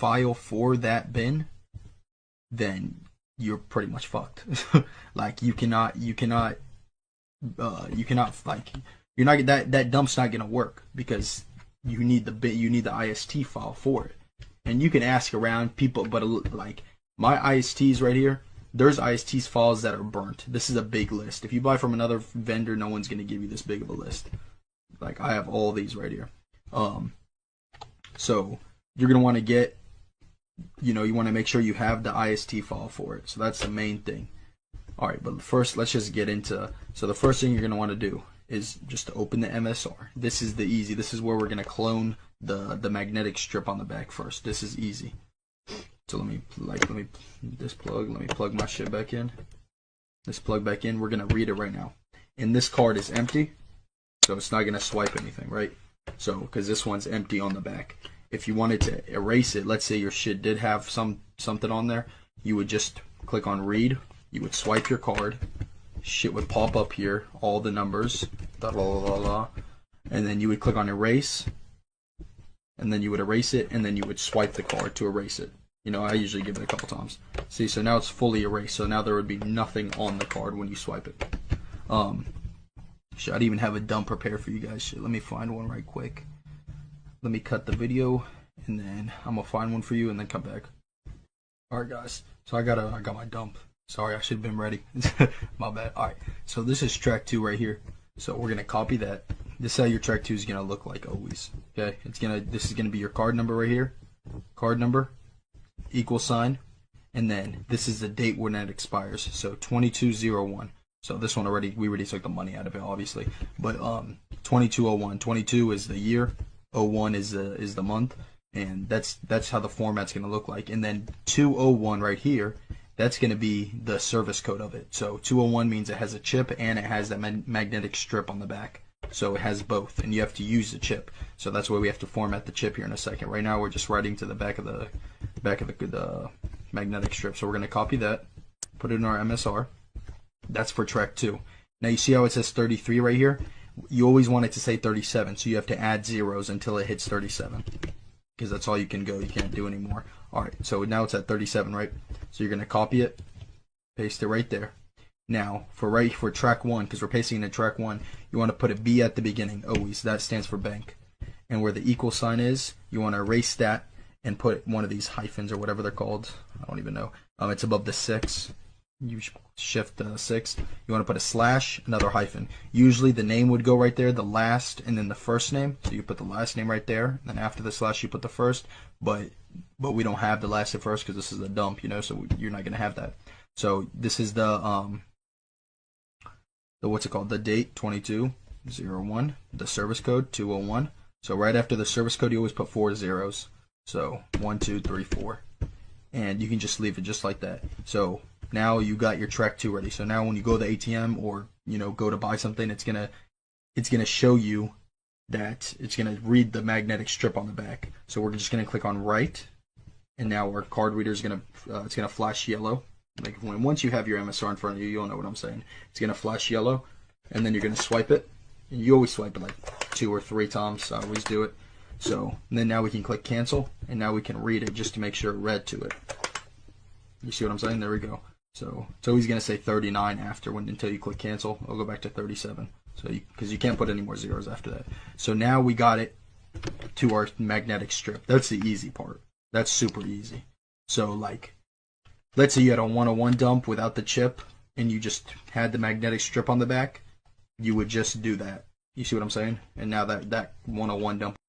file for that bin, then you're pretty much fucked. Like you cannot like you're not that dump's not gonna work because you need the IST file for it. And you can ask around people, but like my ISTs right here, there's ISTs files that are burnt. This is a big list. If you buy from another vendor, no one's gonna give you this big of a list. Like I have all these right here. So you're gonna want to get, you want to make sure you have the IST file for it. So that's the main thing. All right, but first let's just get into. So the first thing you're gonna want to do is just to open the MSR. This is the easy. This is where we're gonna clone the magnetic strip on the back first. This is easy. So let me plug my shit back in. This plug back in. We're gonna read it right now. And this card is empty, so it's not gonna swipe anything, right? So because this one's empty on the back. If you wanted to erase it, let's say your shit did have something on there, you would just click on read. You would swipe your card. Shit would pop up here, all the numbers, and then you would click on erase, and then you would erase it, and then you would swipe the card to erase it. I usually give it a couple times. See, so now it's fully erased, so now there would be nothing on the card when you swipe it. Shit, I'd even have a dump prepared for you guys. Shit, let me find one right quick. Let me cut the video, and then I'm gonna find one for you, and then come back. Alright guys, so I got my dump. Sorry, I should have been ready. My bad. Alright, so this is track 2 right here. So we're gonna copy that. This is how your track 2 is gonna look like always. Okay, this is gonna be your card number right here. Card number, equal sign, and then this is the date when it expires. So 2201. So this one we already took the money out of it, obviously. But 2201. 22 is the year. 01 is the month, and that's how the format's gonna look like. And then 201 right here, that's gonna be the service code of it. So 201 means it has a chip and it has that magnetic strip on the back. So it has both, and you have to use the chip. So that's why we have to format the chip here in a second. Right now we're just writing to the back of the magnetic strip. So we're gonna copy that, put it in our MSR. That's for track 2. Now you see how it says 33 right here? You always want it to say 37, so you have to add zeros until it hits 37, because that's all you can go. You can't do anymore. Alright, so now it's at 37, right? So you're going to copy it, paste it right there. Now, for track 1, because we're pasting it in track 1, you want to put a B at the beginning, always. That stands for bank. And where the equal sign is, you want to erase that and put one of these hyphens or whatever they're called. I don't even know. It's above the 6. You shift 6. You want to put a slash, another hyphen. Usually the name would go right there, the last, and then the first name. So you put the last name right there. Then after the slash, you put the first. But we don't have the last and first because this is a dump, so you're not gonna have that. So this is the what's it called? The date 2201. The service code 201. So right after the service code, you always put 4 zeros. So 1, 2, 3, 4, and you can just leave it just like that. So now you got your track 2 ready. So now when you go to the ATM or go to buy something, it's gonna show you that it's gonna read the magnetic strip on the back. So we're just gonna click on write, and now our card reader is gonna it's gonna flash yellow. Like once you have your MSR in front of you, you'll know what I'm saying. It's gonna flash yellow, and then you're gonna swipe it. And you always swipe it like 2 or 3 times. I always do it. So then now we can click cancel, and now we can read it just to make sure it read to it. You see what I'm saying? There we go. So it's always going to say 39 after until you click cancel. I'll go back to 37. So because you can't put any more zeros after that. So now we got it to our magnetic strip. That's the easy part. That's super easy. So like, let's say you had a 101 dump without the chip and you just had the magnetic strip on the back. You would just do that. You see what I'm saying? And now that 101 dump